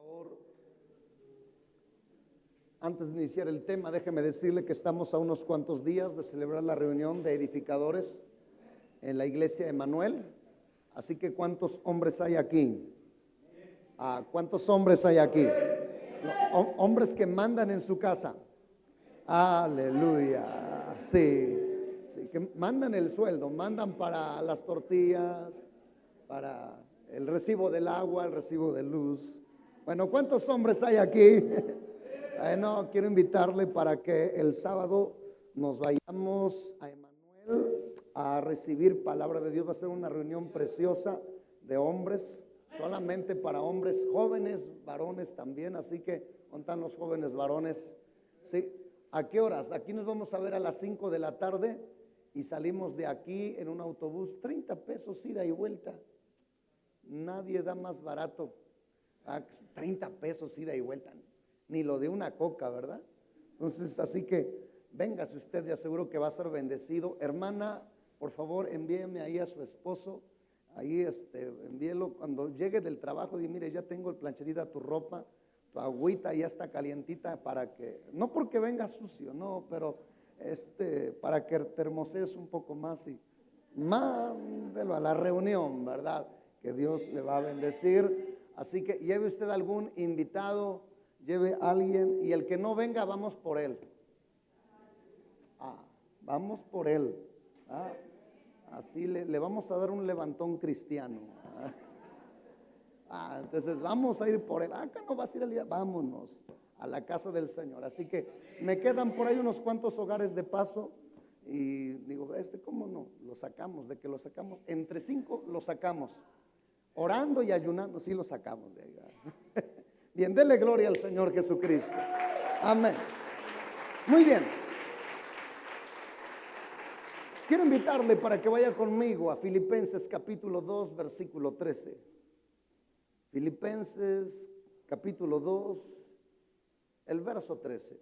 favor, antes de iniciar el tema, déjeme decirle que estamos a unos cuantos días de celebrar la reunión de edificadores en la iglesia de Emanuel. Así que ¿cuántos hombres hay aquí? ¿Cuántos hombres hay aquí? Hombres que mandan en su casa. Aleluya. Sí, que mandan el sueldo, mandan para las tortillas, para el recibo del agua, el recibo de luz. Bueno, ¿cuántos hombres hay aquí? No, quiero invitarle para que el sábado nos vayamos a Emanuel a recibir palabra de Dios. Va a ser una reunión preciosa de hombres, solamente para hombres, jóvenes, varones también. Así que, ¿dónde están los jóvenes varones? Sí. ¿A qué horas? Aquí nos vamos a ver a las 5 de la tarde y salimos de aquí en un autobús, 30 pesos ida y vuelta. Nadie da más barato. 30 pesos ida y vuelta. Ni lo de una coca, ¿verdad? Entonces, así que véngase usted, de aseguro que va a ser bendecido. Hermana, por favor, envíeme ahí a su esposo. Ahí envíelo cuando llegue del trabajo. Y mire, ya tengo el plancherita, tu ropa, tu agüita ya está calientita, para que, no porque venga sucio, no, pero para que te hermosees un poco más y mándelo a la reunión, ¿verdad? Que Dios le va a bendecir. Así que lleve usted algún invitado, lleve a alguien, y el que no venga, vamos por él. Vamos por él. Así le vamos a dar un levantón cristiano. Entonces vamos a ir por él. Acá no vas a ir al día, vámonos a la casa del Señor. Así que me quedan por ahí unos cuantos hogares de paso. Y digo, ¿cómo no? Lo sacamos, de que lo sacamos. Entre 5 lo sacamos. Orando y ayunando, sí lo sacamos de ahí. Bien, dele gloria al Señor Jesucristo. Amén. Muy bien. Quiero invitarle para que vaya conmigo a Filipenses capítulo 2, versículo 13. Filipenses capítulo 2, el verso 13.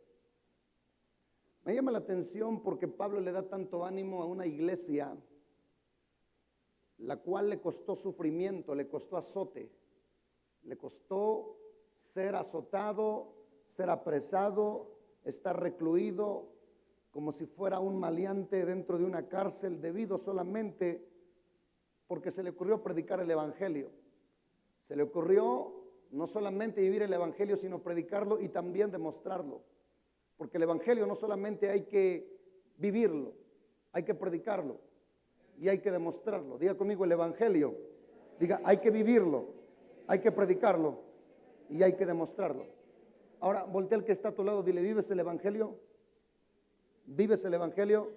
Me llama la atención porque Pablo le da tanto ánimo a una iglesia la cual le costó sufrimiento, le costó azote, le costó ser azotado, ser apresado, estar recluido como si fuera un maleante dentro de una cárcel, debido solamente porque se le ocurrió predicar el evangelio. Se le ocurrió no solamente vivir el evangelio, sino predicarlo y también demostrarlo. Porque el evangelio no solamente hay que vivirlo, hay que predicarlo y hay que demostrarlo. Diga conmigo el evangelio. Diga, hay que vivirlo, hay que predicarlo y hay que demostrarlo. Ahora, voltea al que está a tu lado, dile, ¿vives el evangelio? ¿Vives el evangelio?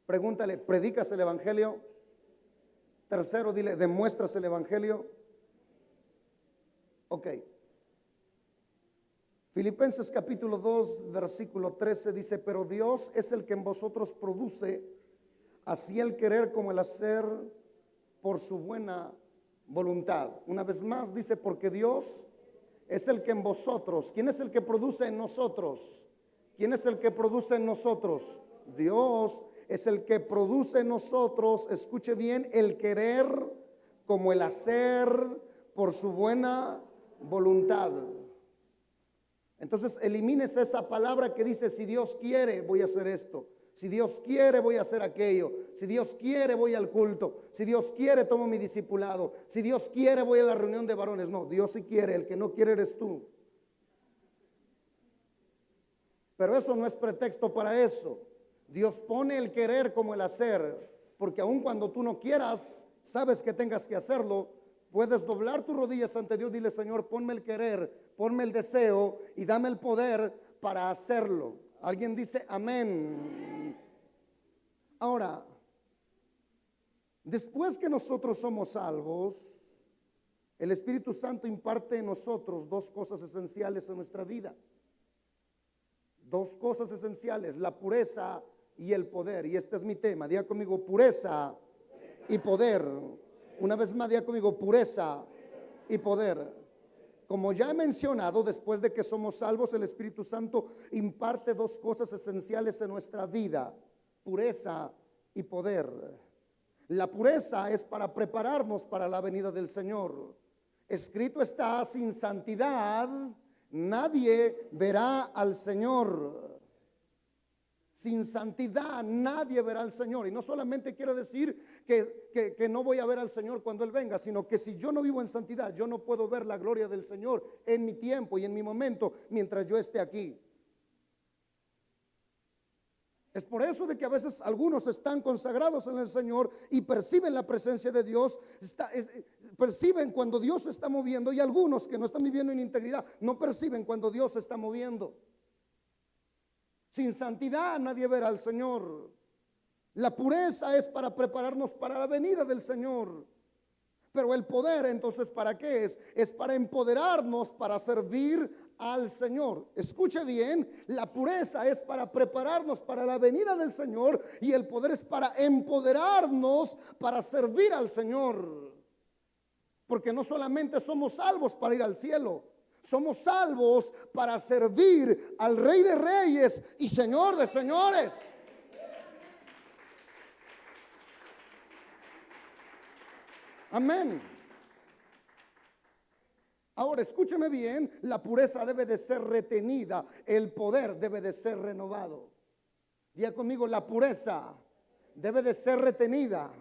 Pregúntale, ¿predicas el evangelio? Tercero, dile, ¿demuestras el evangelio? Ok. Filipenses capítulo 2, versículo 13 dice, pero Dios es el que en vosotros produce así el querer como el hacer por su buena voluntad. Una vez más dice, porque Dios es el que en vosotros. ¿Quién es el que produce en nosotros? ¿Quién es el que produce en nosotros? Dios es el que produce en nosotros, escuche bien, el querer como el hacer por su buena voluntad. Entonces elimines esa palabra que dice, si Dios quiere voy a hacer esto, si Dios quiere voy a hacer aquello, si Dios quiere voy al culto, si Dios quiere tomo mi discipulado, si Dios quiere voy a la reunión de varones. No, Dios sí quiere, el que no quiere eres tú. Pero eso no es pretexto para eso. Dios pone el querer como el hacer, porque aun cuando tú no quieras, sabes que tengas que hacerlo, puedes doblar tus rodillas ante Dios, dile, Señor, ponme el querer, ponme el deseo y dame el poder para hacerlo. Alguien dice amén. Ahora, después que nosotros somos salvos, el Espíritu Santo imparte en nosotros dos cosas esenciales en nuestra vida. Dos cosas esenciales, la pureza y el poder. Y este es mi tema, diga conmigo, pureza y poder. Una vez más, diga conmigo, pureza y poder. Como ya he mencionado, después de que somos salvos, el Espíritu Santo imparte dos cosas esenciales en nuestra vida: pureza y poder. La pureza es para prepararnos para la venida del Señor. Escrito está: sin santidad nadie verá al Señor. Sin santidad nadie verá al Señor. Y no solamente quiere decir que no voy a ver al Señor cuando Él venga, sino que si yo no vivo en santidad, yo no puedo ver la gloria del Señor en mi tiempo y en mi momento mientras yo esté aquí. Es por eso de que a veces algunos están consagrados en el Señor y perciben la presencia de Dios, perciben cuando Dios se está moviendo, y algunos que no están viviendo en integridad no perciben cuando Dios se está moviendo. Sin santidad nadie verá al Señor. La pureza es para prepararnos para la venida del Señor. Pero el poder, entonces, ¿para qué es? Es para empoderarnos para servir al Señor. Escuche bien, la pureza es para prepararnos para la venida del Señor, y el poder es para empoderarnos para servir al Señor. Porque no solamente somos salvos para ir al cielo, somos salvos para servir al Rey de Reyes y Señor de Señores. Amén. Ahora escúcheme bien, la pureza debe de ser retenida, el poder debe de ser renovado. Diga conmigo: la pureza debe de ser retenida,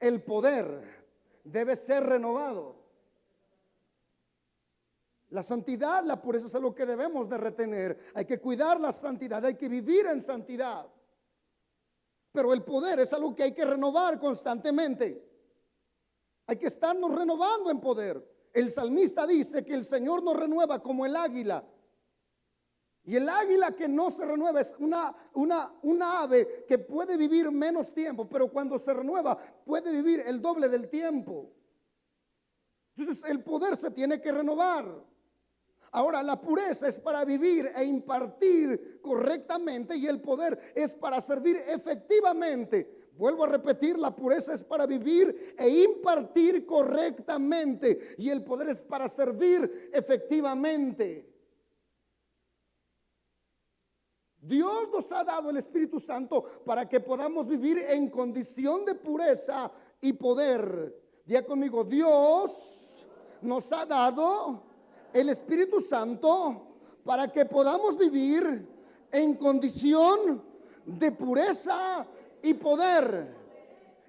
el poder debe ser renovado. La santidad, la pureza es algo que debemos de retener. Hay que cuidar la santidad, hay que vivir en santidad. Pero el poder es algo que hay que renovar constantemente. Hay que estarnos renovando en poder. El salmista dice que el Señor nos renueva como el águila. Y el águila que no se renueva es una ave que puede vivir menos tiempo, pero cuando se renueva puede vivir el doble del tiempo. Entonces el poder se tiene que renovar. Ahora, la pureza es para vivir e impartir correctamente, y el poder es para servir efectivamente. Vuelvo a repetir, la pureza es para vivir e impartir correctamente, y el poder es para servir efectivamente. Dios nos ha dado el Espíritu Santo para que podamos vivir en condición de pureza y poder. Diga conmigo: Dios nos ha dado el Espíritu Santo para que podamos vivir en condición de pureza y poder.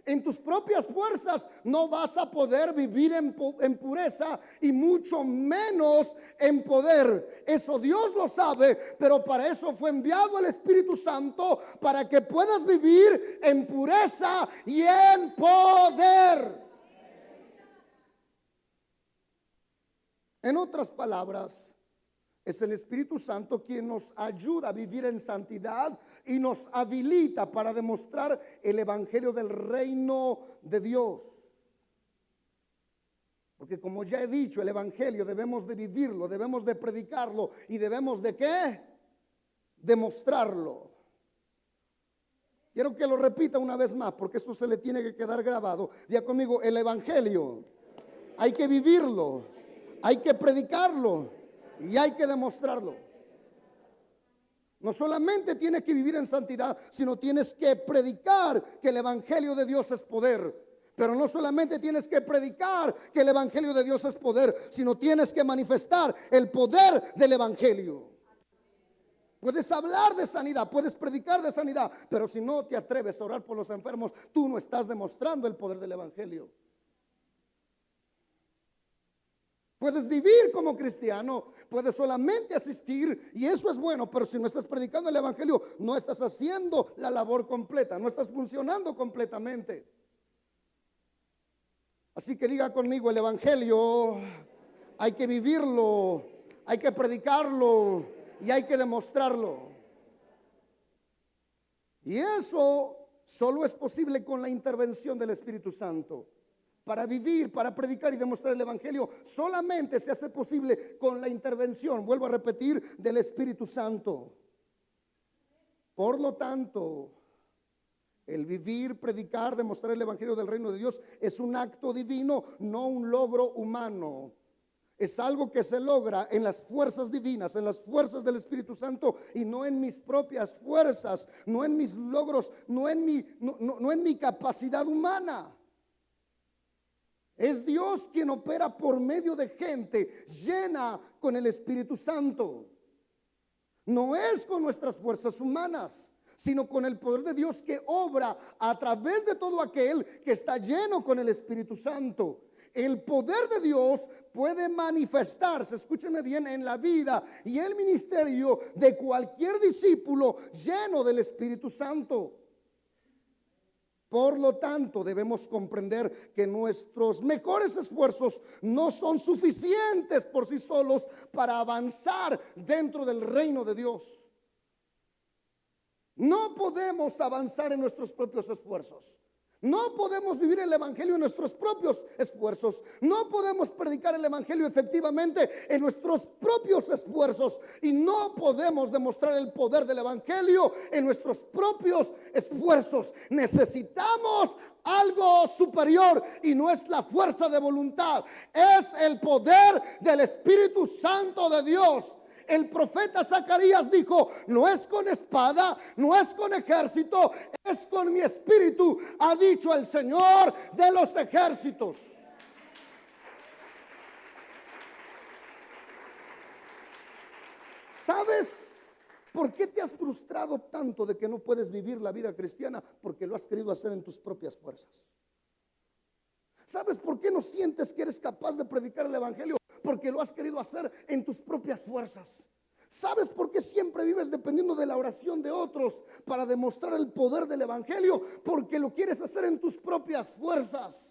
En tus propias fuerzas no vas a poder vivir en pureza, y mucho menos en poder. Eso Dios lo sabe, pero para eso fue enviado el Espíritu Santo, para que puedas vivir en pureza y en poder. En otras palabras, es el Espíritu Santo quien nos ayuda a vivir en santidad y nos habilita para demostrar el evangelio del reino de Dios. Porque, como ya he dicho, el evangelio debemos de vivirlo, debemos de predicarlo, y debemos de ¿qué? Demostrarlo. Quiero que lo repita una vez más, porque esto se le tiene que quedar grabado. Diga conmigo: el evangelio hay que vivirlo, hay que predicarlo y hay que demostrarlo. No solamente tienes que vivir en santidad, sino tienes que predicar que el evangelio de Dios es poder. Pero no solamente tienes que predicar que el evangelio de Dios es poder, sino tienes que manifestar el poder del evangelio. Puedes hablar de sanidad, puedes predicar de sanidad, pero si no te atreves a orar por los enfermos, tú no estás demostrando el poder del evangelio. Puedes vivir como cristiano, puedes solamente asistir, y eso es bueno, pero si no estás predicando el evangelio, no estás haciendo la labor completa, no estás funcionando completamente. Así que diga conmigo: el evangelio hay que vivirlo, hay que predicarlo y hay que demostrarlo. Y eso solo es posible con la intervención del Espíritu Santo. Para vivir, para predicar y demostrar el evangelio, solamente se hace posible con la intervención, vuelvo a repetir, del Espíritu Santo. Por lo tanto, el vivir, predicar, demostrar el evangelio del reino de Dios es un acto divino, no un logro humano. Es algo que se logra en las fuerzas divinas, en las fuerzas del Espíritu Santo, y no en mis propias fuerzas, no en mis logros, no en mi capacidad humana. Es Dios quien opera por medio de gente llena con el Espíritu Santo. No es con nuestras fuerzas humanas, sino con el poder de Dios que obra a través de todo aquel que está lleno con el Espíritu Santo. El poder de Dios puede manifestarse, escúcheme bien, en la vida y el ministerio de cualquier discípulo lleno del Espíritu Santo. Por lo tanto, debemos comprender que nuestros mejores esfuerzos no son suficientes por sí solos para avanzar dentro del reino de Dios. No podemos avanzar en nuestros propios esfuerzos. No podemos vivir el evangelio en nuestros propios esfuerzos. No podemos predicar el evangelio efectivamente en nuestros propios esfuerzos. Y no podemos demostrar el poder del evangelio en nuestros propios esfuerzos. Necesitamos algo superior, y no es la fuerza de voluntad, es el poder del Espíritu Santo de Dios. El profeta Zacarías dijo: no es con espada, no es con ejército, es con mi espíritu, ha dicho el Señor de los ejércitos. ¿Sabes por qué te has frustrado tanto de que no puedes vivir la vida cristiana? Porque lo has querido hacer en tus propias fuerzas. ¿Sabes por qué no sientes que eres capaz de predicar el evangelio? Porque lo has querido hacer en tus propias fuerzas. ¿Sabes por qué siempre vives dependiendo de la oración de otros para demostrar el poder del evangelio? Porque lo quieres hacer en tus propias fuerzas.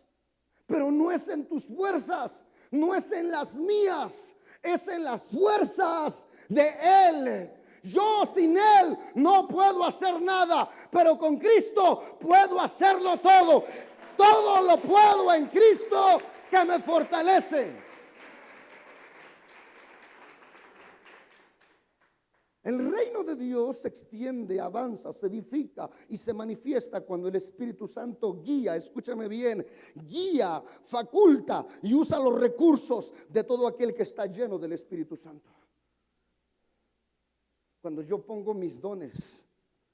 Pero no es en tus fuerzas, no es en las mías, es en las fuerzas de Él. Yo sin Él no puedo hacer nada, pero con Cristo puedo hacerlo todo. Todo lo puedo en Cristo que me fortalece. El reino de Dios se extiende, avanza, se edifica y se manifiesta cuando el Espíritu Santo guía, escúchame bien, guía, faculta y usa los recursos de todo aquel que está lleno del Espíritu Santo. Cuando yo pongo mis dones,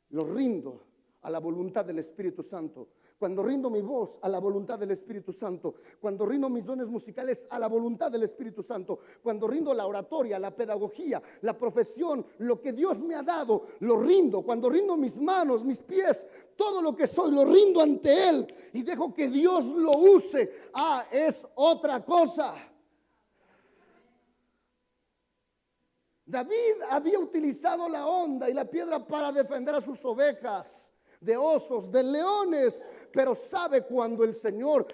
los rindo a la voluntad del Espíritu Santo. Cuando rindo mi voz a la voluntad del Espíritu Santo, cuando rindo mis dones musicales a la voluntad del Espíritu Santo, cuando rindo la oratoria, la pedagogía, la profesión, lo que Dios me ha dado, lo rindo. Cuando rindo mis manos, mis pies, todo lo que soy, lo rindo ante Él y dejo que Dios lo use. Es otra cosa. David había utilizado la honda y la piedra para defender a sus ovejas de osos, de leones, pero sabe cuando el Señor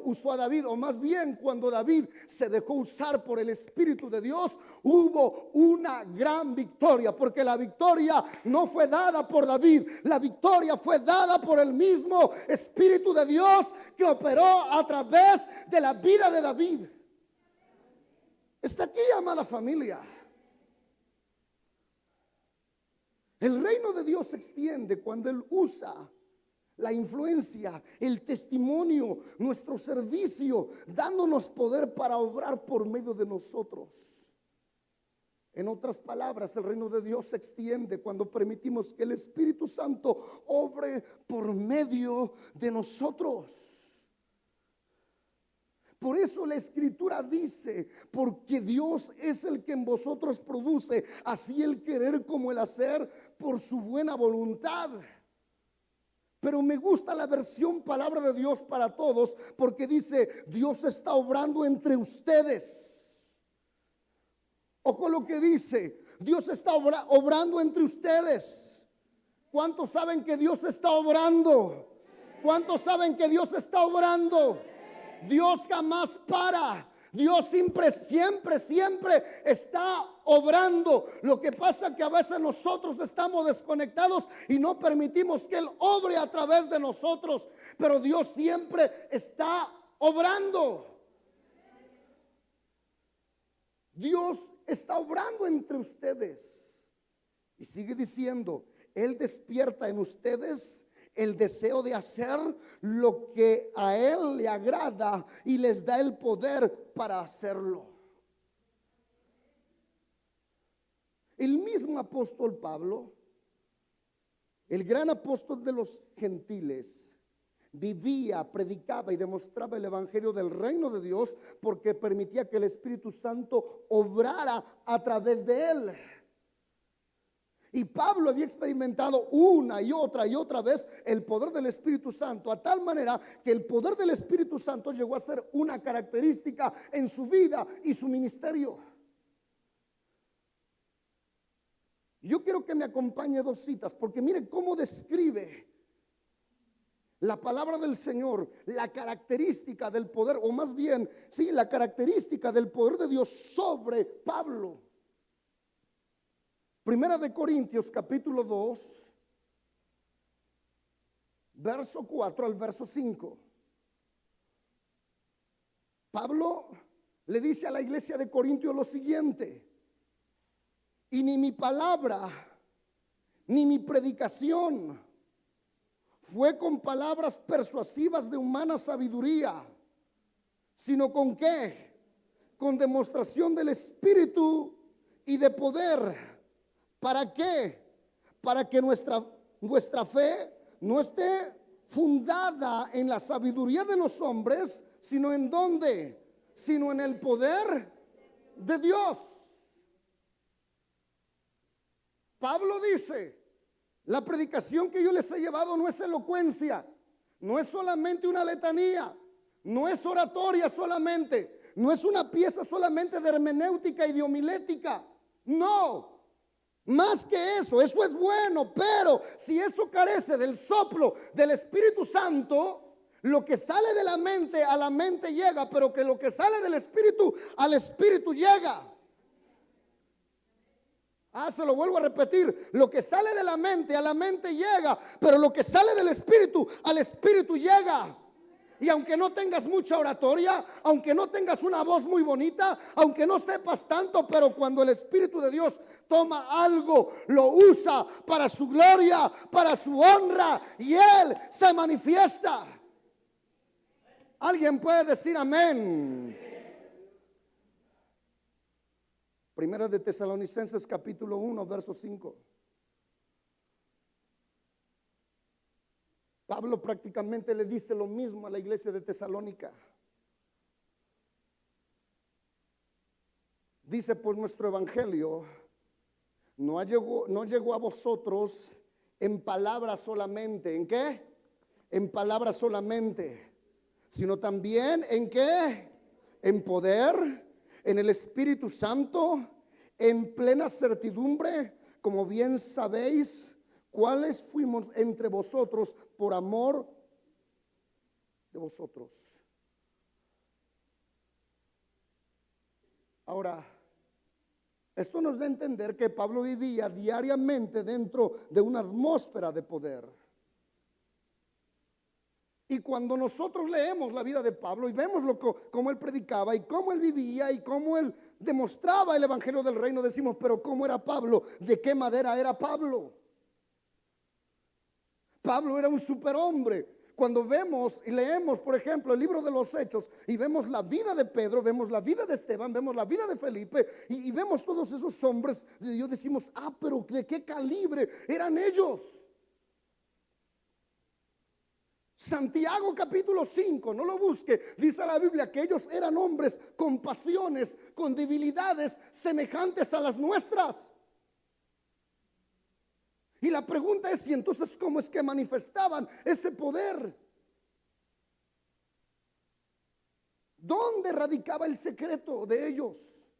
usó a David, o más bien cuando David se dejó usar por el Espíritu de Dios, hubo una gran victoria, porque la victoria no fue dada por David, la victoria fue dada por el mismo Espíritu de Dios que operó a través de la vida de David. Está aquí, amada familia. El reino de Dios se extiende cuando Él usa la influencia, el testimonio, nuestro servicio, dándonos poder para obrar por medio de nosotros. En otras palabras, el reino de Dios se extiende cuando permitimos que el Espíritu Santo obre por medio de nosotros. Por eso la Escritura dice: porque Dios es el que en vosotros produce así el querer como el hacer por su buena voluntad. Pero me gusta la versión Palabra de Dios para Todos, porque dice: Dios está obrando entre ustedes. Ojo lo que dice: Dios está obrando entre ustedes. ¿Cuántos saben que Dios está obrando? ¿Cuántos saben que Dios está obrando? Dios jamás para. Dios siempre está obrando. Lo que pasa es que a veces nosotros estamos desconectados y no permitimos que Él obre a través de nosotros. Pero Dios siempre está obrando. Dios está obrando entre ustedes. Y sigue diciendo: Él despierta en ustedes el deseo de hacer lo que a Él le agrada y les da el poder para hacerlo. El mismo apóstol Pablo, el gran apóstol de los gentiles, vivía, predicaba y demostraba el evangelio del reino de Dios porque permitía que el Espíritu Santo obrara a través de él. Y Pablo había experimentado una y otra vez el poder del Espíritu Santo, a tal manera que el poder del Espíritu Santo llegó a ser una característica en su vida y su ministerio. Yo quiero que me acompañe dos citas, porque mire cómo describe la palabra del Señor, la característica del poder, o más bien, sí, la característica del poder de Dios sobre Pablo. Primera de Corintios capítulo 2, verso 4 al verso 5. Pablo le dice a la iglesia de Corintios lo siguiente: y ni mi palabra, ni mi predicación fue con palabras persuasivas de humana sabiduría, sino con ¿qué? Con demostración del Espíritu y de poder. ¿Para qué? Para que nuestra fe no esté fundada en la sabiduría de los hombres, sino en ¿dónde? Sino en el poder de Dios. Pablo dice: la predicación que yo les he llevado no es elocuencia, no es solamente una letanía, no es oratoria solamente, no es una pieza solamente de hermenéutica y de homilética. No, más que eso es bueno, pero si eso carece del soplo del Espíritu Santo, lo que sale de la mente a la mente llega, pero que lo que sale del Espíritu al Espíritu llega. Se lo vuelvo a repetir: lo que sale de la mente a la mente llega, pero lo que sale del Espíritu al Espíritu llega. Y aunque no tengas mucha oratoria, aunque no tengas una voz muy bonita, aunque no sepas tanto, pero cuando el Espíritu de Dios toma algo, lo usa para su gloria, para su honra, y Él se manifiesta. ¿Alguien puede decir amén? Primera de Tesalonicenses capítulo 1, verso 5. Pablo prácticamente le dice lo mismo a la iglesia de Tesalónica. Dice: pues nuestro evangelio no llegó a vosotros en palabras solamente. ¿En qué? En palabras solamente, sino también ¿en qué? En poder, en el Espíritu Santo, en plena certidumbre, como bien sabéis cuáles fuimos entre vosotros por amor de vosotros. Ahora, esto nos da a entender que Pablo vivía diariamente dentro de una atmósfera de poder. Y cuando nosotros leemos la vida de Pablo y vemos cómo él predicaba y cómo él vivía y cómo él demostraba el evangelio del reino, decimos: pero ¿cómo era Pablo? ¿De qué madera era Pablo? Pablo era un superhombre. Cuando vemos y leemos, por ejemplo, el libro de los Hechos y vemos la vida de Pedro, vemos la vida de Esteban, vemos la vida de Felipe y vemos todos esos hombres de Dios, decimos: pero ¿de qué calibre eran ellos? Santiago capítulo 5, no lo busque, dice la Biblia que ellos eran hombres con pasiones, con debilidades semejantes a las nuestras. Y la pregunta es: ¿y entonces cómo es que manifestaban ese poder? ¿Dónde radicaba el secreto de ellos?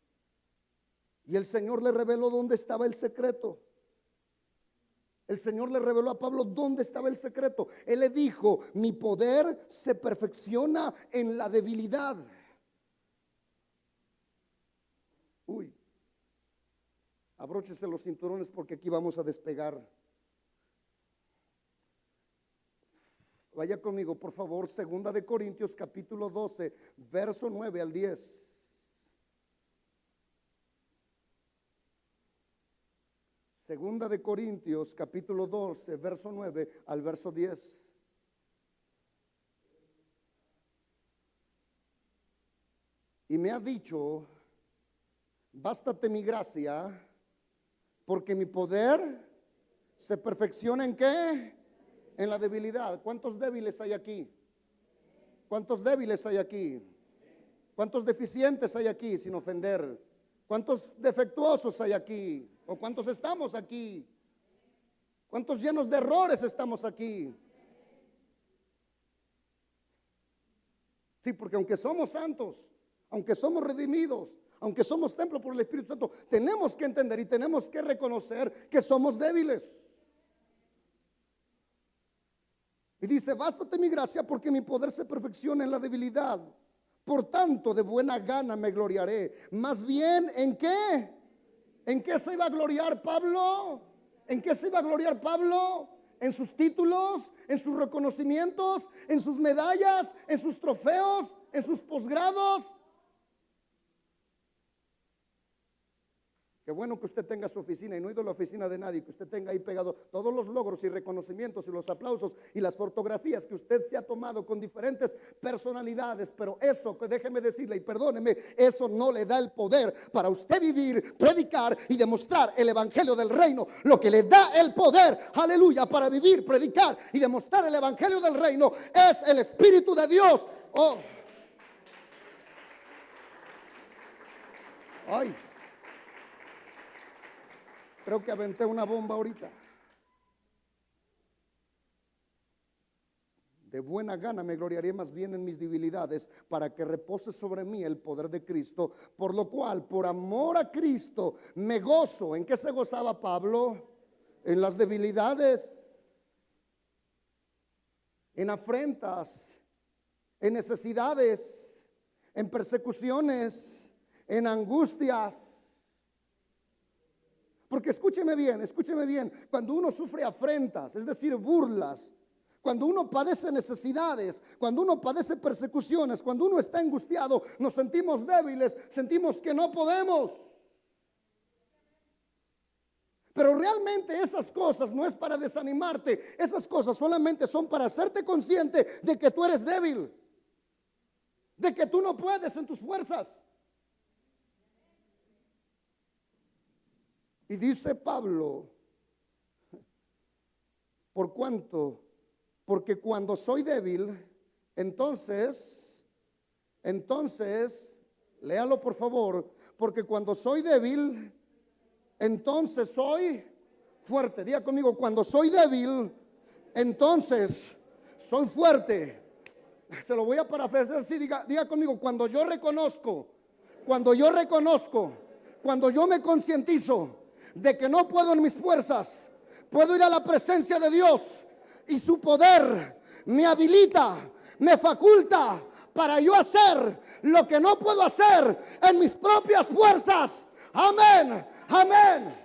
Y el Señor le reveló dónde estaba el secreto. El Señor le reveló a Pablo dónde estaba el secreto. Él le dijo: mi poder se perfecciona en la debilidad. Abróchese los cinturones porque aquí vamos a despegar. Vaya conmigo, por favor, segunda de Corintios capítulo 12, verso 9 al 10. Segunda de Corintios capítulo 12, verso 9 al verso 10. Y me ha dicho: bástate mi gracia, porque mi poder se perfecciona ¿en qué? en la debilidad. ¿Cuántos débiles hay aquí? ¿Cuántos débiles hay aquí? ¿Cuántos deficientes hay aquí, sin ofender? ¿Cuántos defectuosos hay aquí? ¿O cuántos estamos aquí? ¿Cuántos llenos de errores estamos aquí? Sí, porque aunque somos santos, aunque somos redimidos, aunque somos templo por el Espíritu Santo, tenemos que entender y tenemos que reconocer que somos débiles. Y dice, bástate mi gracia porque mi poder se perfecciona en la debilidad. Por tanto, de buena gana me gloriaré. Más bien, ¿en qué? ¿En qué se iba a gloriar Pablo? ¿En qué se iba a gloriar Pablo? ¿En sus títulos? ¿En sus reconocimientos? ¿En sus medallas? ¿En sus trofeos? ¿En sus posgrados? Qué bueno que usted tenga su oficina y no he ido a la oficina de nadie, que usted tenga ahí pegado todos los logros y reconocimientos y los aplausos y las fotografías que usted se ha tomado con diferentes personalidades. Pero eso, déjeme decirle y perdóneme, eso no le da el poder para usted vivir, predicar y demostrar el evangelio del reino. Lo que le da el poder, aleluya, para vivir, predicar y demostrar el evangelio del reino es el Espíritu de Dios. Oh. Ay. Creo que aventé una bomba ahorita. De buena gana me gloriaré más bien en mis debilidades, para que repose sobre mí el poder de Cristo. Por lo cual, por amor a Cristo, me gozo. ¿En qué se gozaba Pablo? En las debilidades, en afrentas, en necesidades, en persecuciones, en angustias. Porque escúcheme bien, cuando uno sufre afrentas, es decir, burlas, cuando uno padece necesidades, cuando uno padece persecuciones, cuando uno está angustiado, nos sentimos débiles, sentimos que no podemos. Pero realmente esas cosas no es para desanimarte, esas cosas solamente son para hacerte consciente de que tú eres débil, de que tú no puedes en tus fuerzas. Y dice Pablo, por cuanto, porque cuando soy débil, entonces, léalo por favor, porque cuando soy débil, entonces soy fuerte. Diga conmigo, cuando soy débil, entonces soy fuerte. Se lo voy a parafrasear así, diga conmigo, cuando yo reconozco, cuando yo me concientizo de que no puedo en mis fuerzas, puedo ir a la presencia de Dios y su poder me habilita, me faculta para yo hacer lo que no puedo hacer en mis propias fuerzas. Amén, amén.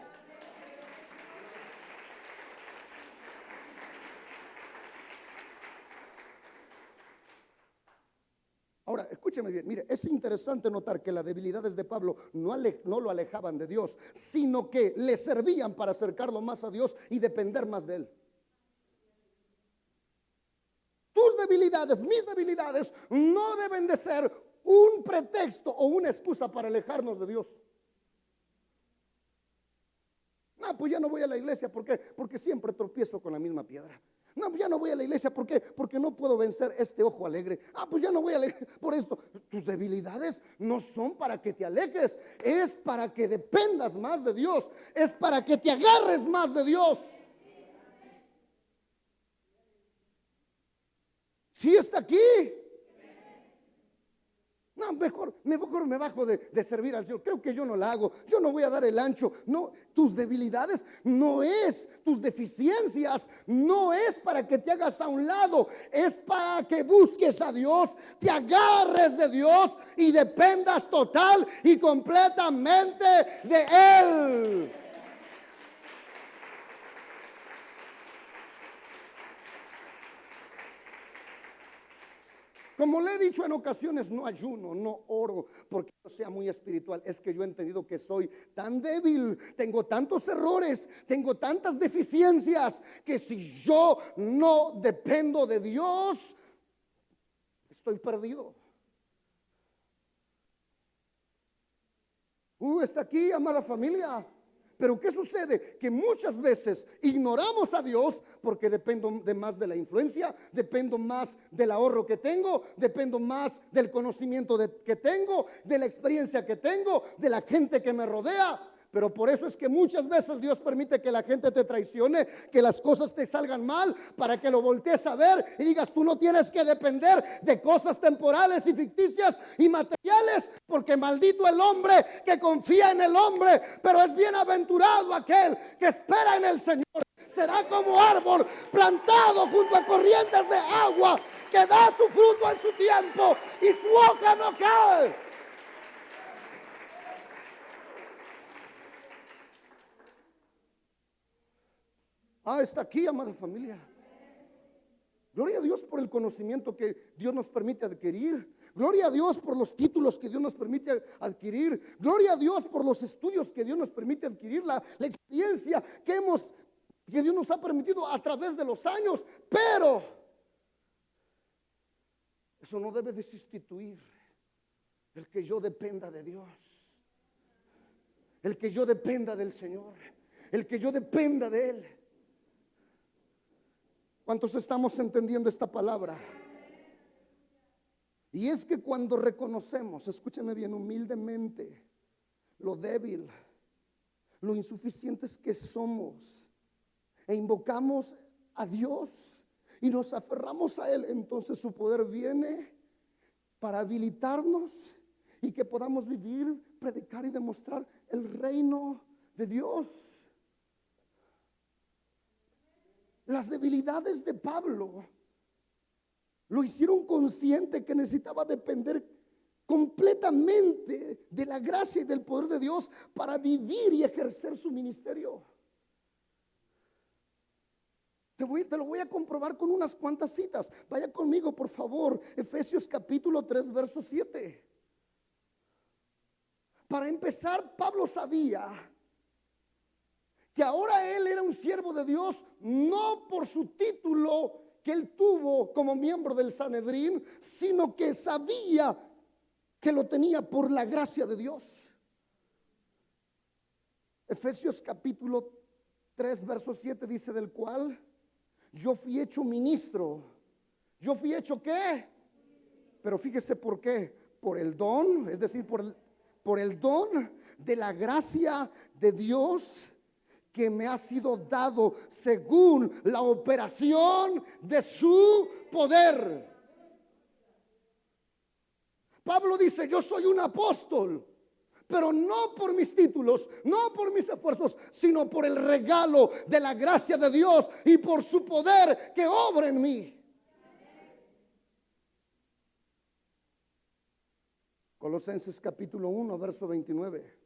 Ahora, escúcheme bien, mire, es interesante notar que las debilidades de Pablo no lo alejaban de Dios, sino que le servían para acercarlo más a Dios y depender más de Él. Tus debilidades, mis debilidades, no deben de ser un pretexto o una excusa para alejarnos de Dios. No, pues ya no voy a la iglesia, ¿por qué? Porque siempre tropiezo con la misma piedra. No, pues ya no voy a la iglesia, ¿por qué? Porque no puedo vencer este ojo alegre. Pues ya no voy a la iglesia por esto. Tus debilidades no son para que te alejes, es para que dependas más de Dios, es para que te agarres más de Dios. ¿Sí está aquí? No, mejor me bajo de servir al Señor. Creo que yo no la hago. Yo no voy a dar el ancho. No, tus debilidades no es, tus deficiencias no es para que te hagas a un lado. Es para que busques a Dios, te agarres de Dios y dependas total y completamente de Él. Como le he dicho en ocasiones, no ayuno, no oro porque yo sea muy espiritual. Es que yo he entendido que soy tan débil, tengo tantos errores, tengo tantas deficiencias, que si yo no dependo de Dios, estoy perdido. Está aquí, amada familia. Pero ¿qué sucede? Que muchas veces ignoramos a Dios porque dependo de más de la influencia, dependo más del ahorro que tengo, dependo más del conocimiento que tengo, de la experiencia que tengo, de la gente que me rodea. Pero por eso es que muchas veces Dios permite que la gente te traicione, que las cosas te salgan mal, para que lo voltees a ver y digas: tú no tienes que depender de cosas temporales y ficticias y materiales, porque maldito el hombre que confía en el hombre, pero es bienaventurado aquel que espera en el Señor. Será como árbol plantado junto a corrientes de agua, que da su fruto en su tiempo y su hoja no cae. Está aquí, amada familia. Gloria a Dios por el conocimiento que Dios nos permite adquirir. Gloria a Dios por los títulos que Dios nos permite adquirir. Gloria a Dios por los estudios que Dios nos permite adquirir. La experiencia que Dios nos ha permitido a través de los años. Pero eso no debe de sustituir el que yo dependa de Dios, el que yo dependa del Señor, el que yo dependa de Él. ¿Cuántos estamos entendiendo esta palabra? Y es que cuando reconocemos, escúchame bien, humildemente, lo débil, lo insuficientes que somos, e invocamos a Dios y nos aferramos a Él, entonces su poder viene para habilitarnos y que podamos vivir, predicar y demostrar el reino de Dios. Las debilidades de Pablo lo hicieron consciente que necesitaba depender completamente de la gracia y del poder de Dios para vivir y ejercer su ministerio. Te lo voy a comprobar con unas cuantas citas. Vaya conmigo, por favor, Efesios capítulo 3, verso 7. Para empezar, Pablo sabía que ahora él era un siervo de Dios, no por su título que él tuvo como miembro del Sanedrín, sino que sabía que lo tenía por la gracia de Dios. Efesios capítulo 3, verso 7 dice: del cual yo fui hecho ministro. ¿Yo fui hecho qué? Pero fíjese por qué. Por el don, es decir, por el don de la gracia de Dios que me ha sido dado según la operación de su poder. Pablo dice: yo soy un apóstol, pero no por mis títulos, no por mis esfuerzos, sino por el regalo de la gracia de Dios y por su poder que obra en mí. Colosenses capítulo 1, verso 29.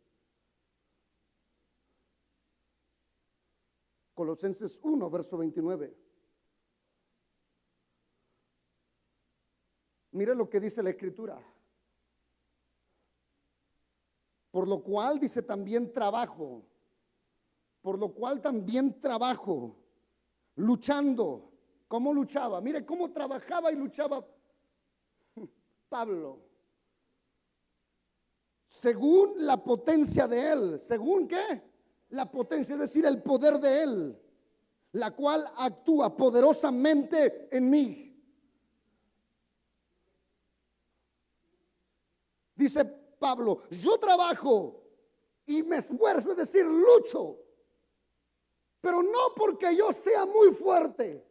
Colosenses 1, verso 29. Mire lo que dice la Escritura. Por lo cual dice también trabajo. Por lo cual también trabajo, luchando. ¿Cómo luchaba? Mire cómo trabajaba y luchaba Pablo. Según la potencia de él. ¿Según qué? La potencia, es decir, el poder de él, la cual actúa poderosamente en mí. Dice Pablo: yo trabajo y me esfuerzo, es decir, lucho, pero no porque yo sea muy fuerte,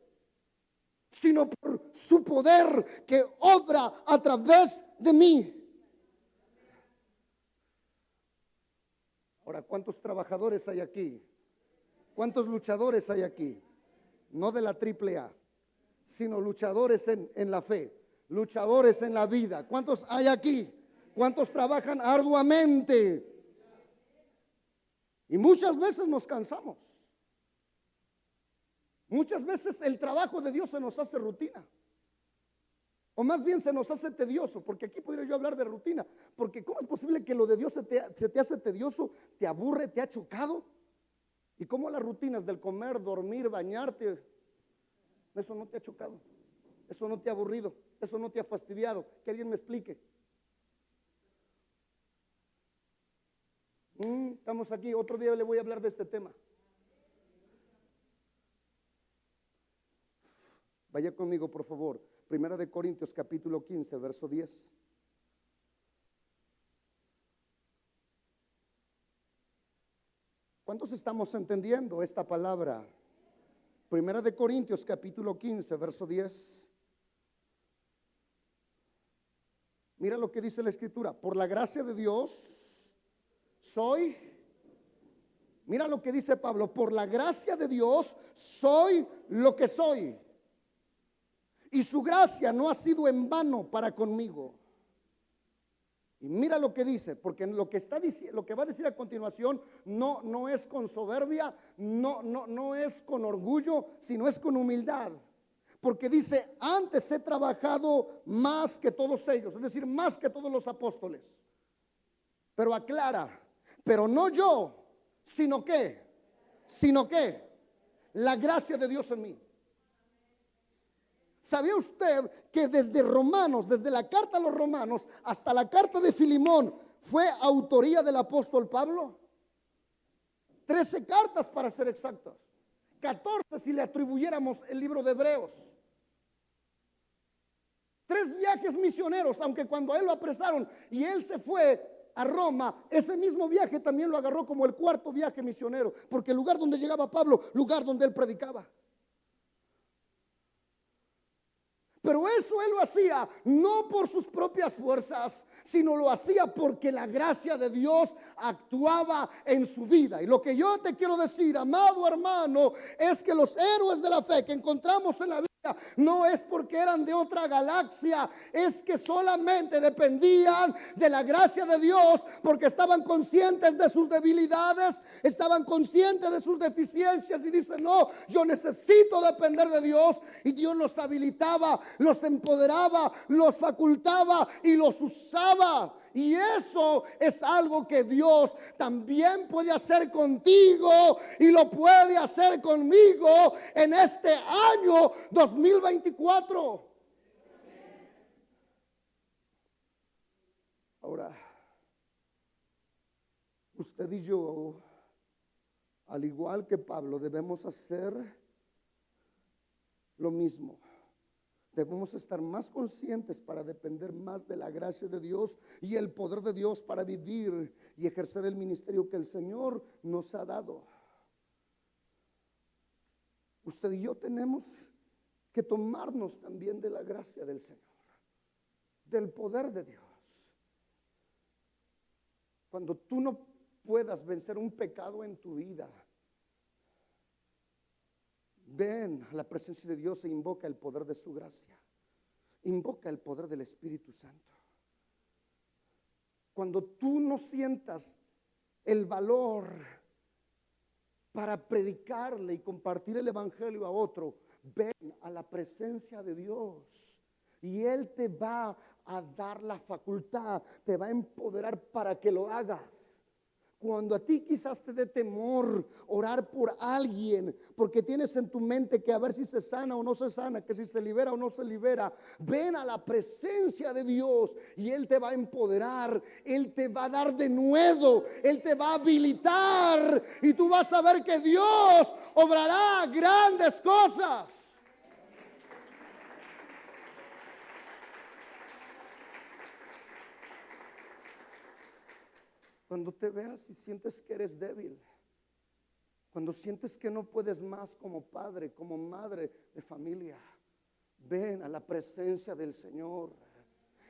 sino por su poder que obra a través de mí. Ahora, ¿cuántos trabajadores hay aquí? ¿Cuántos luchadores hay aquí? No de la AAA, sino luchadores en la fe, luchadores en la vida. ¿Cuántos hay aquí? ¿Cuántos trabajan arduamente? Y muchas veces nos cansamos. Muchas veces el trabajo de Dios se nos hace rutina. O más bien se nos hace tedioso, porque aquí podría yo hablar de rutina. Porque ¿cómo es posible que lo de Dios se te hace tedioso, te aburre, te ha chocado? ¿Y cómo las rutinas del comer, dormir, bañarte, eso no te ha chocado? Eso no te ha aburrido, eso no te ha fastidiado. Que alguien me explique. Estamos aquí, otro día le voy a hablar de este tema. Vaya conmigo, por favor. Primera de Corintios capítulo 15, verso 10. ¿Cuántos estamos entendiendo esta palabra? Primera de Corintios capítulo 15, verso 10. Mira lo que dice la escritura. Por la gracia de Dios soy. Mira lo que dice Pablo. Por la gracia de Dios soy lo que soy. Y su gracia no ha sido en vano para conmigo. Y mira lo que dice, porque lo que está diciendo, lo que va a decir a continuación, no es con soberbia, no es con orgullo, sino es con humildad. Porque dice, antes he trabajado más que todos ellos, es decir, más que todos los apóstoles. Pero aclara, pero no yo, sino que la gracia de Dios en mí. ¿Sabía usted que desde Romanos, desde la carta a los Romanos hasta la carta de Filemón fue autoría del apóstol Pablo? 13 cartas para ser exactos, 14 si le atribuyéramos el libro de Hebreos. 3 viajes misioneros, aunque cuando a él lo apresaron y él se fue a Roma, ese mismo viaje también lo agarró como el 4.º viaje misionero, porque el lugar donde llegaba Pablo, lugar donde él predicaba. Pero eso él lo hacía no por sus propias fuerzas, sino lo hacía porque la gracia de Dios actuaba en su vida. Y lo que yo te quiero decir, amado hermano, es que los héroes de la fe que encontramos en la Biblia no es porque eran de otra galaxia, es que solamente dependían de la gracia de Dios, porque estaban conscientes de sus debilidades, estaban conscientes de sus deficiencias y dicen, no, yo necesito depender de Dios. Y Dios los habilitaba, los empoderaba, los facultaba y los usaba. Y eso es algo que Dios también puede hacer contigo y lo puede hacer conmigo en este año 2024. Ahora, usted y yo, al igual que Pablo, debemos hacer lo mismo. Debemos estar más conscientes para depender más de la gracia de Dios y el poder de Dios para vivir y ejercer el ministerio que el Señor nos ha dado. Usted y yo tenemos que tomarnos también de la gracia del Señor, del poder de Dios. Cuando tú no puedas vencer un pecado en tu vida, ven a la presencia de Dios e invoca el poder de su gracia. Invoca el poder del Espíritu Santo. Cuando tú no sientas el valor para predicarle y compartir el evangelio a otro, ven a la presencia de Dios y Él te va a dar la facultad, te va a empoderar para que lo hagas. Cuando a ti quizás te dé temor orar por alguien, porque tienes en tu mente que a ver si se sana o no se sana, que si se libera o no se libera, ven a la presencia de Dios y Él te va a empoderar, Él te va a dar de nuevo, Él te va a habilitar y tú vas a ver que Dios obrará grandes cosas. Cuando te veas y sientes que eres débil, cuando sientes que no puedes más como padre, como madre de familia, ven a la presencia del Señor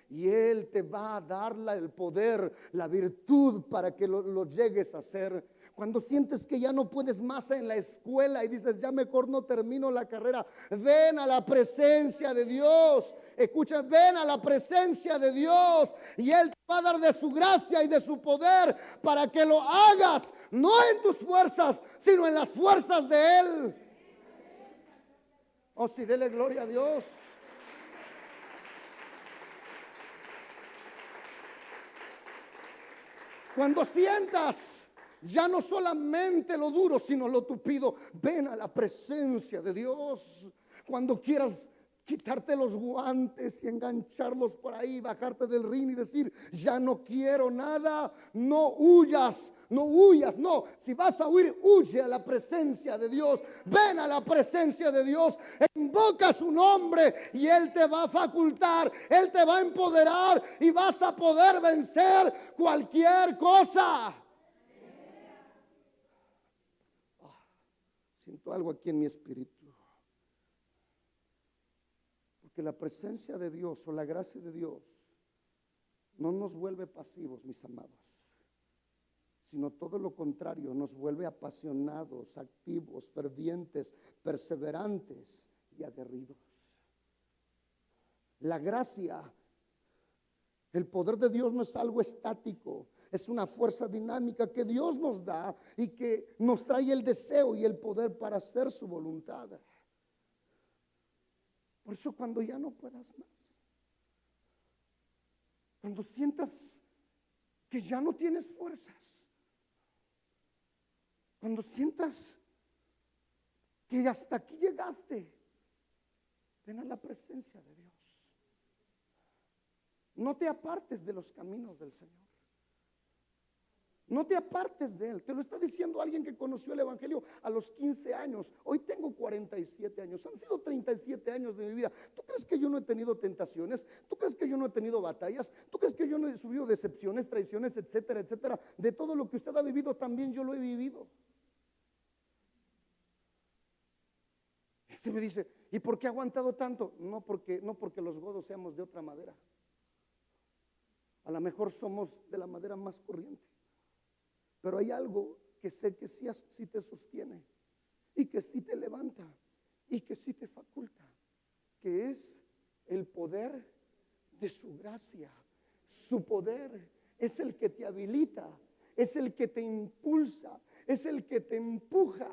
y Él te va a dar el poder, la virtud para que lo llegues a hacer. Cuando sientes que ya no puedes más en la escuela y dices, ya mejor no termino la carrera, ven a la presencia de Dios. Escucha, ven a la presencia de Dios y Él te va a dar de su gracia y de su poder para que lo hagas, no en tus fuerzas, sino en las fuerzas de Él. Oh, sí, dele gloria a Dios. Cuando sientas ya no solamente lo duro, sino lo tupido, ven a la presencia de Dios. Cuando quieras quitarte los guantes y engancharlos por ahí, bajarte del ring y decir, ya no quiero nada. No huyas, no huyas, no. Si vas a huir, huye a la presencia de Dios. Ven a la presencia de Dios, invoca su nombre y Él te va a facultar, Él te va a empoderar y vas a poder vencer cualquier cosa. Siento algo aquí en mi espíritu. Que la presencia de Dios o la gracia de Dios no nos vuelve pasivos, mis amados, sino todo lo contrario, nos vuelve apasionados, activos, fervientes, perseverantes y aguerridos. La gracia, el poder de Dios no es algo estático, es una fuerza dinámica que Dios nos da y que nos trae el deseo y el poder para hacer su voluntad. Por eso cuando ya no puedas más, cuando sientas que ya no tienes fuerzas, cuando sientas que hasta aquí llegaste, ven a la presencia de Dios. No te apartes de los caminos del Señor. No te apartes de Él. Te lo está diciendo alguien que conoció el Evangelio a los 15 años. Hoy tengo 47 años. Han sido 37 años de mi vida. ¿Tú crees que yo no he tenido tentaciones? ¿Tú crees que yo no he tenido batallas? ¿Tú crees que yo no he sufrido decepciones, traiciones, etcétera, etcétera? De todo lo que usted ha vivido, también yo lo he vivido. Usted me dice, ¿y por qué ha aguantado tanto? No porque los godos seamos de otra madera. A lo mejor somos de la madera más corriente. Pero hay algo que sé que sí te sostiene y que sí te levanta y que sí te faculta, que es el poder de su gracia. Su poder es el que te habilita, es el que te impulsa, es el que te empuja.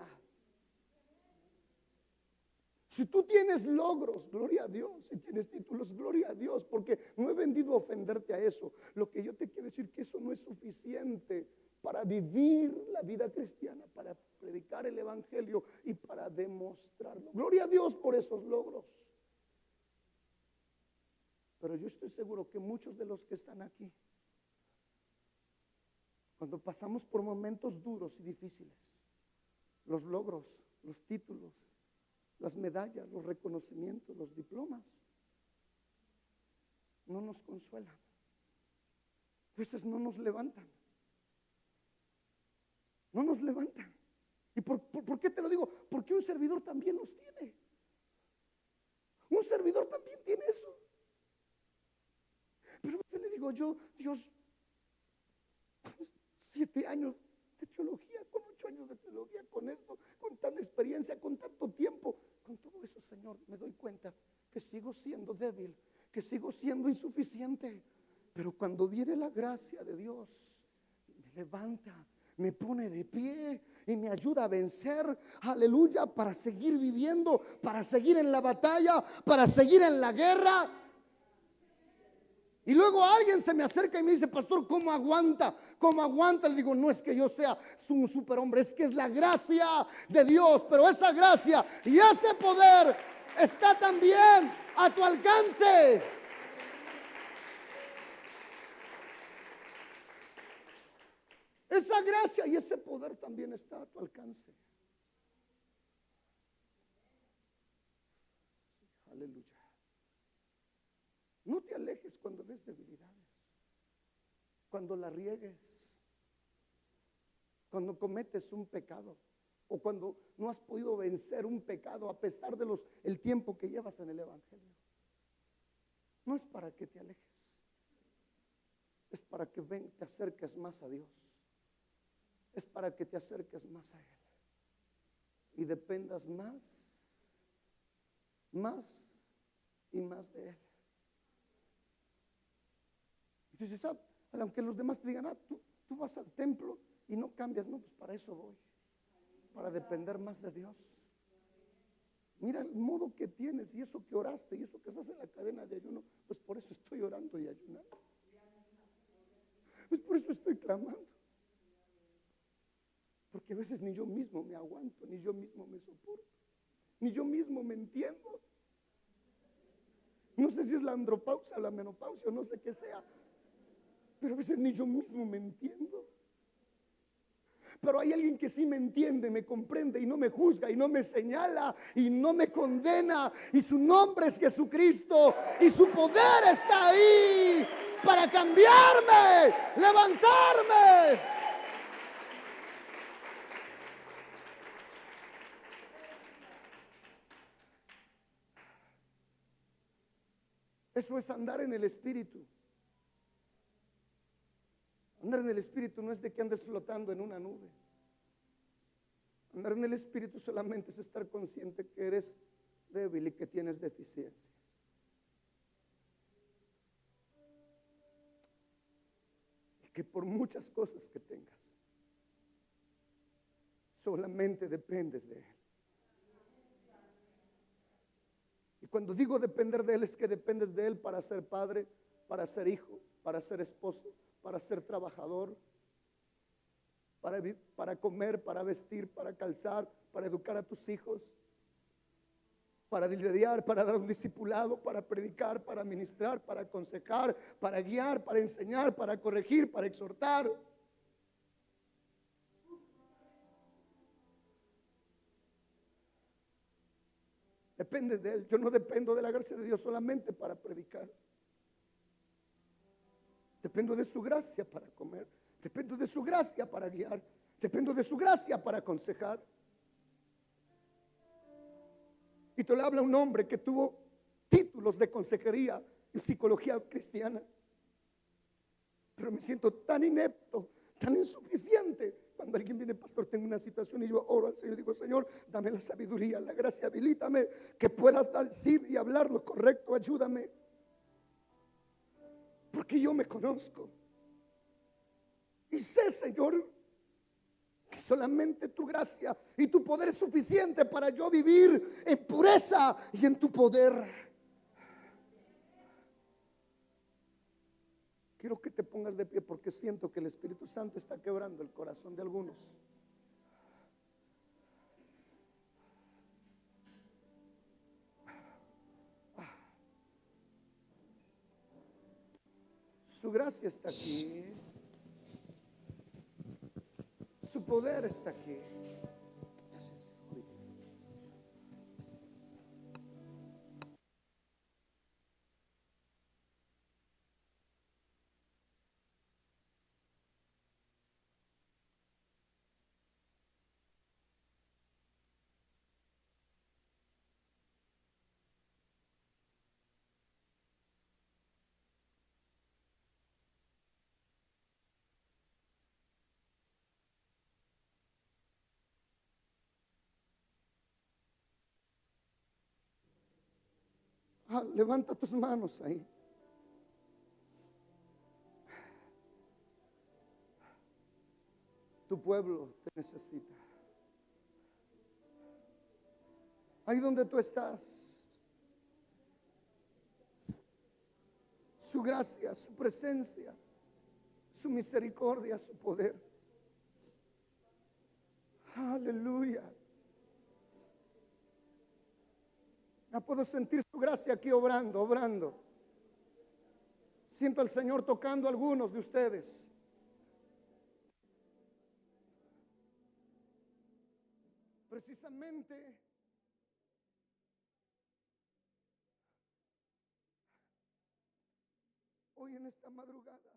Si tú tienes logros, gloria a Dios. Si tienes títulos, gloria a Dios, porque no he venido a ofenderte a eso. Lo que yo te quiero decir que eso no es suficiente para vivir la vida cristiana, para predicar el evangelio y para demostrarlo. Gloria a Dios por esos logros. Pero yo estoy seguro que muchos de los que están aquí, cuando pasamos por momentos duros y difíciles, los logros, los títulos, las medallas, los reconocimientos, los diplomas, no nos consuelan. A veces no nos levantan. No nos levantan. ¿Y por qué te lo digo? Porque un servidor también los tiene. Un servidor también tiene eso. Pero a veces le digo yo, Dios, con 7 años de teología, con 8 años de teología, con esto, con tanta experiencia, con tanto tiempo, con todo eso, Señor, me doy cuenta que sigo siendo débil, que sigo siendo insuficiente. Pero cuando viene la gracia de Dios, me levanta, me pone de pie y me ayuda a vencer, aleluya, para seguir viviendo, para seguir en la batalla, para seguir en la guerra. Y luego alguien se me acerca y me dice, pastor, ¿cómo aguanta? ¿Cómo aguanta? Le digo, no es que yo sea un superhombre, es que es la gracia de Dios. Pero esa gracia y ese poder está también a tu alcance. Esa gracia y ese poder también está a tu alcance. Aleluya. No te alejes cuando ves debilidades, cuando la riegues, cuando cometes un pecado o cuando no has podido vencer un pecado a pesar de el tiempo que llevas en el evangelio. No es para que te alejes, es para que te acerques más a Dios. Es para que te acerques más a Él y dependas más y más de Él. Entonces, aunque los demás te digan, tú vas al templo y no cambias, no, pues para eso voy, para depender más de Dios. Mira el modo que tienes y eso que oraste y eso que estás en la cadena de ayuno, pues por eso estoy orando y ayunando. Pues por eso estoy clamando. Porque a veces ni yo mismo me aguanto, ni yo mismo me soporto, ni yo mismo me entiendo. No sé si es la andropausia, la menopausia, no sé qué sea, pero a veces ni yo mismo me entiendo. Pero hay alguien que sí me entiende, me comprende y no me juzga y no me señala y no me condena. Y su nombre es Jesucristo y su poder está ahí para cambiarme, levantarme. Eso es andar en el Espíritu. Andar en el Espíritu no es de que andes flotando en una nube. Andar en el Espíritu solamente es estar consciente que eres débil y que tienes deficiencias. Y que por muchas cosas que tengas, solamente dependes de Él. Y cuando digo depender de Él, es que dependes de Él para ser padre, para ser hijo, para ser esposo, para ser trabajador, para comer, para vestir, para calzar, para educar a tus hijos, para lidiar, para dar un discipulado, para predicar, para ministrar, para aconsejar, para guiar, para enseñar, para corregir, para exhortar. Depende de Él. Yo no dependo de la gracia de Dios solamente para predicar. Dependo de su gracia para comer. Dependo de su gracia para guiar. Dependo de su gracia para aconsejar. Y te lo habla un hombre que tuvo títulos de consejería en psicología cristiana. Pero me siento tan inepto, tan insuficiente. Cuando alguien viene, pastor, tengo una situación, y yo oro al Señor y digo, Señor, dame la sabiduría, la gracia, habilítame, que pueda decir y hablar lo correcto, ayúdame. Porque yo me conozco. Y sé, Señor, que solamente tu gracia y tu poder es suficiente para yo vivir en pureza y en tu poder. Quiero que te pongas de pie porque siento que el Espíritu Santo está quebrando el corazón de algunos. Su gracia está aquí. Su poder está aquí. Levanta tus manos ahí. Tu pueblo te necesita. Ahí donde tú estás, su gracia, su presencia, su misericordia, su poder. Aleluya. Ya puedo sentir su gracia aquí obrando, obrando. Siento al Señor tocando a algunos de ustedes. Precisamente hoy en esta madrugada